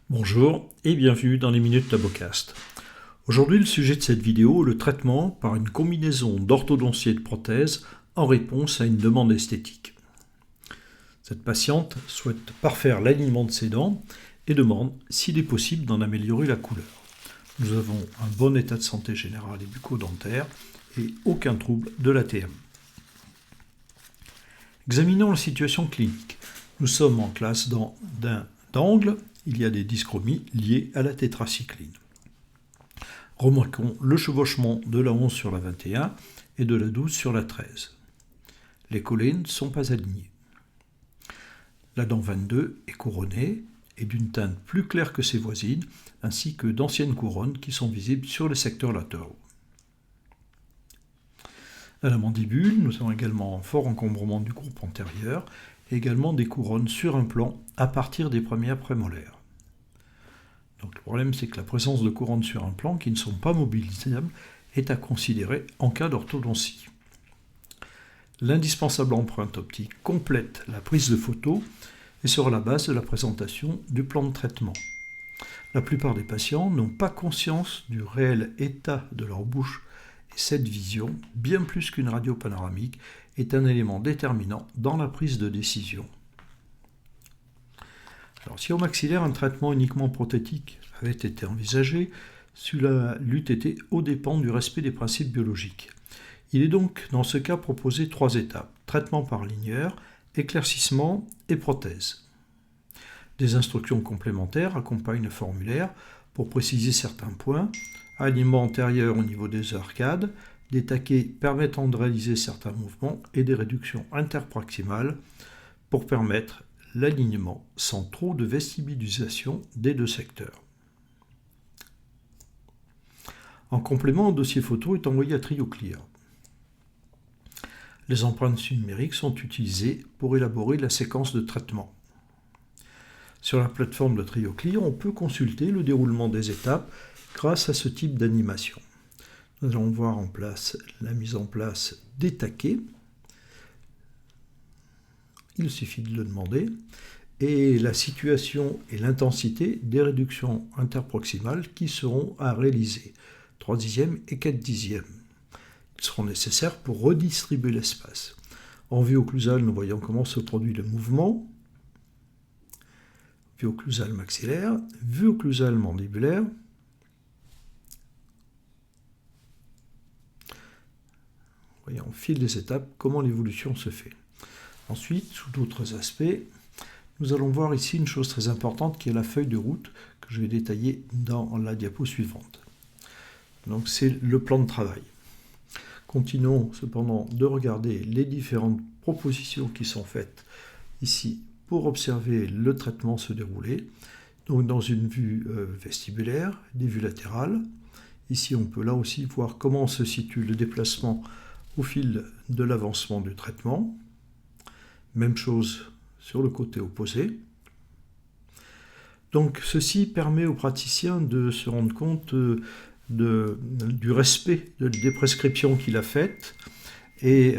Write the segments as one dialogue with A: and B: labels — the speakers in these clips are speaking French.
A: Bonjour et bienvenue dans les Minutes Tabocast. Aujourd'hui, le sujet de cette vidéo est le traitement par une combinaison d'orthodontie et de prothèse en réponse à une demande esthétique. Cette patiente souhaite parfaire l'alignement de ses dents et demande s'il est possible d'en améliorer la couleur. Nous avons un bon état de santé général et bucco-dentaire et aucun trouble de l'ATM. Examinons la situation clinique. Nous sommes en classe d'un angle. Il y a des dyschromies liées à la tétracycline. Remarquons le chevauchement de la 11 sur la 21 et de la 12 sur la 13. Les collines ne sont pas alignées. La dent 22 est couronnée et d'une teinte plus claire que ses voisines, ainsi que d'anciennes couronnes qui sont visibles sur les secteurs latéraux. À la mandibule, nous avons également un fort encombrement du groupe antérieur et également des couronnes sur un plan à partir des premières prémolaires. Donc le problème, c'est que la présence de couronnes sur un plan qui ne sont pas mobilisables est à considérer en cas d'orthodontie. L'indispensable empreinte optique complète la prise de photo et sera la base de la présentation du plan de traitement. La plupart des patients n'ont pas conscience du réel état de leur bouche et cette vision, bien plus qu'une radio panoramique, est un élément déterminant dans la prise de décision. Alors, si au maxillaire un traitement uniquement prothétique avait été envisagé, cela l'eût été aux dépens du respect des principes biologiques. Il est donc dans ce cas proposé 3 étapes: traitement par ligneur, éclaircissement et prothèse. Des instructions complémentaires accompagnent le formulaire pour préciser certains points: alignement antérieur au niveau des arcades, des taquets permettant de réaliser certains mouvements et des réductions interproximales pour permettre l'alignement sans trop de vestibulisation des deux secteurs. En complément, un dossier photo est envoyé à TrioClear. Les empreintes numériques sont utilisées pour élaborer la séquence de traitement. Sur la plateforme de TrioClear, on peut consulter le déroulement des étapes grâce à ce type d'animation. Nous allons voir la mise en place des taquets. Il suffit de le demander, et la situation et l'intensité des réductions interproximales qui seront à réaliser, 3/10 et 4/10. Ils seront nécessaires pour redistribuer l'espace. En vue occlusale, nous voyons comment se produit le mouvement. Vue occlusale maxillaire, vue occlusale mandibulaire. Voyons au fil des étapes comment l'évolution se fait. Ensuite, sous d'autres aspects, nous allons voir ici une chose très importante qui est la feuille de route que je vais détailler dans la diapo suivante. Donc c'est le plan de travail. Continuons cependant de regarder les différentes propositions qui sont faites ici pour observer le traitement se dérouler. Donc dans une vue vestibulaire, des vues latérales. Ici on peut là aussi voir comment se situe le déplacement au fil de l'avancement du traitement. Même chose sur le côté opposé. Donc ceci permet aux praticiens de se rendre compte du respect des prescriptions qu'il a faites et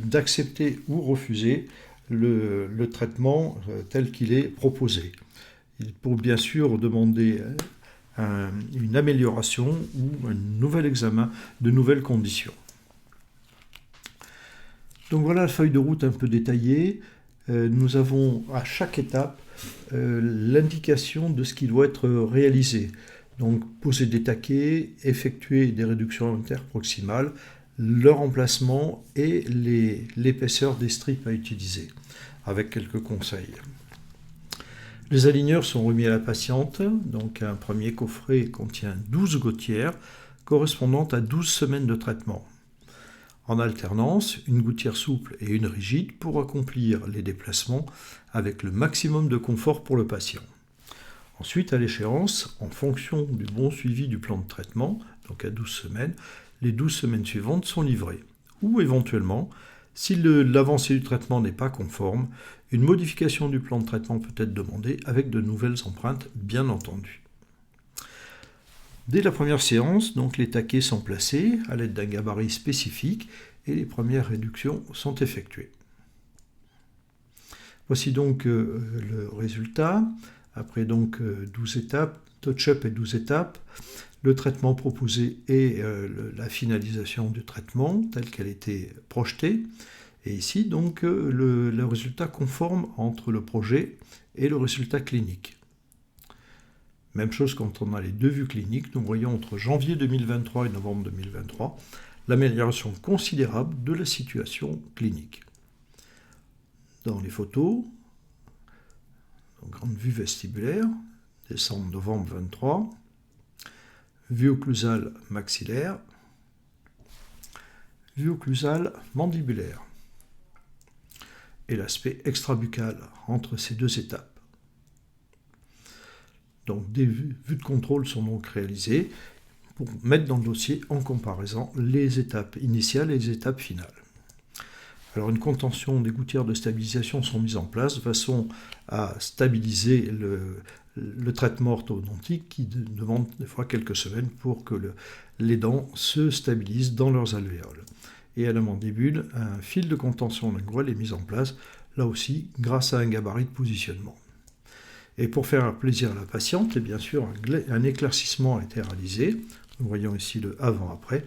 A: d'accepter ou refuser le traitement tel qu'il est proposé. Il peut bien sûr demander une amélioration ou un nouvel examen de nouvelles conditions. Donc voilà la feuille de route un peu détaillée. Nous avons à chaque étape l'indication de ce qui doit être réalisé. Donc poser des taquets, effectuer des réductions interproximales, leur emplacement et l'épaisseur des strips à utiliser, avec quelques conseils. Les aligneurs sont remis à la patiente. Donc un premier coffret contient 12 gouttières correspondant à 12 semaines de traitement. En alternance, une gouttière souple et une rigide pour accomplir les déplacements avec le maximum de confort pour le patient. Ensuite, à l'échéance, en fonction du bon suivi du plan de traitement, donc à 12 semaines, les 12 semaines suivantes sont livrées. Ou éventuellement, si l'avancée du traitement n'est pas conforme, une modification du plan de traitement peut être demandée avec de nouvelles empreintes, bien entendu. Dès la première séance, donc, les taquets sont placés à l'aide d'un gabarit spécifique et les premières réductions sont effectuées. Voici donc le résultat Après donc 12 étapes, touch-up et 12 étapes, le traitement proposé et la finalisation du traitement telle qu'elle était projetée. Et ici, donc, le résultat conforme entre le projet et le résultat clinique. Même chose quand on a les deux vues cliniques, nous voyons entre janvier 2023 et novembre 2023 l'amélioration considérable de la situation clinique. Dans les photos, donc, grande vue vestibulaire, décembre novembre 23, vue occlusale maxillaire, vue occlusale mandibulaire, et l'aspect extrabuccal entre ces deux étapes. Donc des vues de contrôle sont donc réalisées pour mettre dans le dossier en comparaison les étapes initiales et les étapes finales. Alors une contention des gouttières de stabilisation sont mises en place de façon à stabiliser le traitement orthodontique qui demande des fois quelques semaines pour que les dents se stabilisent dans leurs alvéoles. Et à la mandibule, un fil de contention linguale est mis en place, là aussi grâce à un gabarit de positionnement. Et pour faire plaisir à la patiente, et bien sûr, un éclaircissement a été réalisé. Nous voyons ici le avant-après.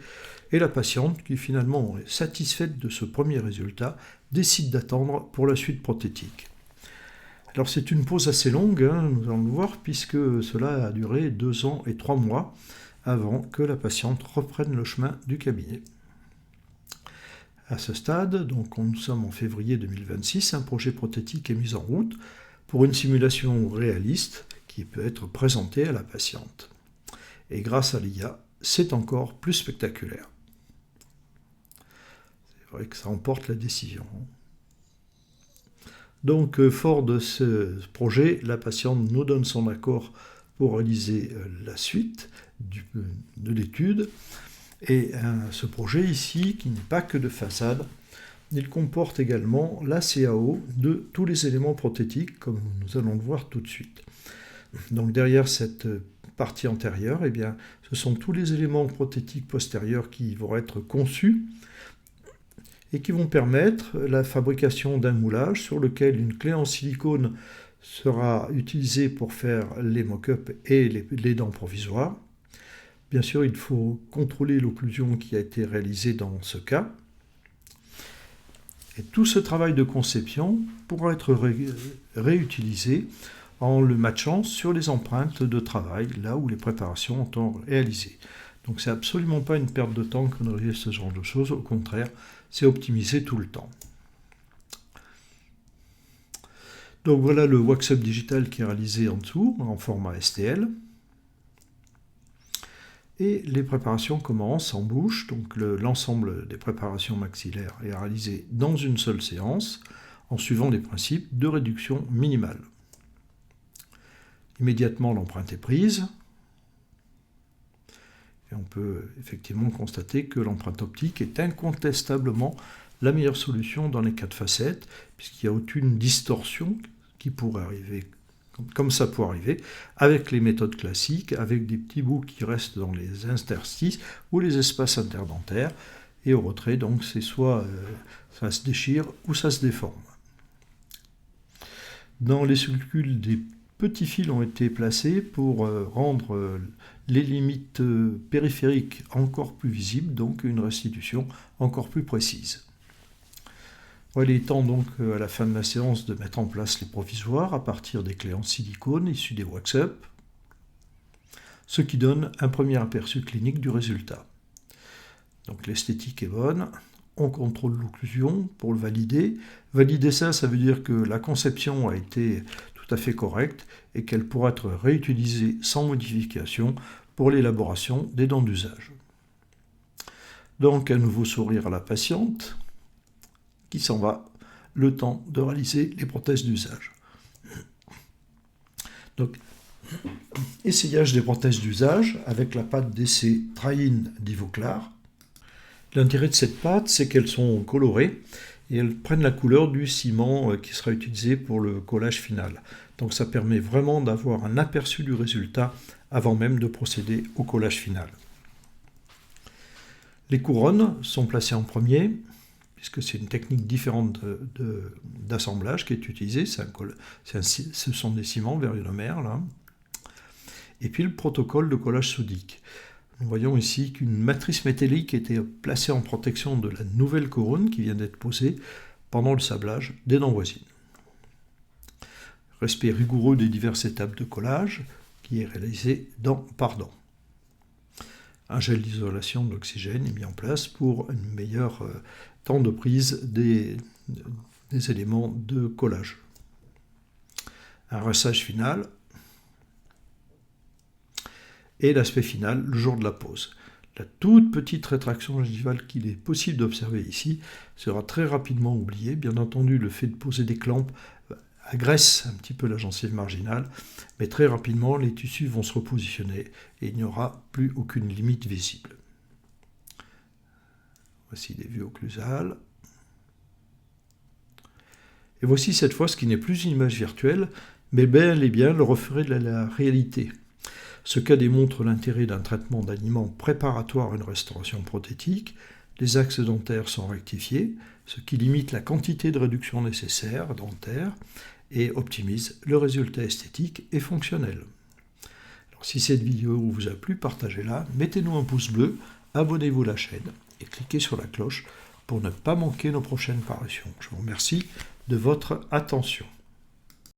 A: Et la patiente, qui finalement est satisfaite de ce premier résultat, décide d'attendre pour la suite prothétique. Alors c'est une pause assez longue, nous allons le voir, puisque cela a duré 2 ans et 3 mois avant que la patiente reprenne le chemin du cabinet. À ce stade, donc nous sommes en février 2026, un projet prothétique est mis en route pour une simulation réaliste qui peut être présentée à la patiente. Et grâce à l'IA, c'est encore plus spectaculaire. C'est vrai que ça emporte la décision. Donc, fort de ce projet, la patiente nous donne son accord pour réaliser la suite de l'étude. Et ce projet ici, qui n'est pas que de façade, il comporte également la CAO de tous les éléments prothétiques, comme nous allons le voir tout de suite. Donc derrière cette partie antérieure, eh bien, ce sont tous les éléments prothétiques postérieurs qui vont être conçus et qui vont permettre la fabrication d'un moulage sur lequel une clé en silicone sera utilisée pour faire les mock-ups et les dents provisoires. Bien sûr, il faut contrôler l'occlusion qui a été réalisée dans ce cas. Et tout ce travail de conception pourra être réutilisé en le matchant sur les empreintes de travail, là où les préparations ont été réalisées. Donc c'est absolument pas une perte de temps qu'on réalise ce genre de choses, au contraire, c'est optimisé tout le temps. Donc voilà le wax-up digital qui est réalisé en dessous, en format STL. Et les préparations commencent en bouche, donc l'ensemble des préparations maxillaires est réalisé dans une seule séance, en suivant les principes de réduction minimale. Immédiatement, l'empreinte est prise, et on peut effectivement constater que l'empreinte optique est incontestablement la meilleure solution dans les cas de facettes, puisqu'il n'y a aucune distorsion qui pourrait arriver, comme ça peut arriver, avec les méthodes classiques, avec des petits bouts qui restent dans les interstices ou les espaces interdentaires, et au retrait, donc, c'est soit ça se déchire ou ça se déforme. Dans les cellules, des petits fils ont été placés pour rendre les limites périphériques encore plus visibles, donc une restitution encore plus précise. Il est temps donc à la fin de la séance de mettre en place les provisoires à partir des clés en silicone issues des wax-up, ce qui donne un premier aperçu clinique du résultat. Donc l'esthétique est bonne, on contrôle l'occlusion pour le valider. Valider ça veut dire que la conception a été tout à fait correcte et qu'elle pourra être réutilisée sans modification pour l'élaboration des dents d'usage. Donc un nouveau sourire à la patiente qui s'en va, le temps de réaliser les prothèses d'usage. Donc, essayage des prothèses d'usage avec la pâte d'essai Try-In d'Ivoclar. L'intérêt de cette pâte, c'est qu'elles sont colorées et elles prennent la couleur du ciment qui sera utilisé pour le collage final. Donc ça permet vraiment d'avoir un aperçu du résultat avant même de procéder au collage final. Les couronnes sont placées en premier, puisque c'est une technique différente d'assemblage qui est utilisée. Ce sont des ciments verionomères, là. Et puis le protocole de collage soudique. Nous voyons ici qu'une matrice métallique était placée en protection de la nouvelle couronne qui vient d'être posée pendant le sablage des dents voisines. Respect rigoureux des diverses étapes de collage qui est réalisé dent par dent. Un gel d'isolation de l'oxygène est mis en place pour un meilleur temps de prise des éléments de collage. Un rinçage final et l'aspect final le jour de la pose. La toute petite rétraction gingivale qu'il est possible d'observer ici sera très rapidement oubliée. Bien entendu, le fait de poser des clampes agresse un petit peu la gencive marginale, mais très rapidement, les tissus vont se repositionner et il n'y aura plus aucune limite visible. Voici les vues occlusales. Et voici cette fois ce qui n'est plus une image virtuelle, mais bel et bien le reflet de la réalité. Ce cas démontre l'intérêt d'un traitement d'aliments préparatoire à une restauration prothétique. Les axes dentaires sont rectifiés, ce qui limite la quantité de réduction nécessaire dentaire et optimise le résultat esthétique et fonctionnel. Alors, si cette vidéo vous a plu, partagez-la, mettez-nous un pouce bleu, abonnez-vous à la chaîne et cliquez sur la cloche pour ne pas manquer nos prochaines parutions. Je vous remercie de votre attention.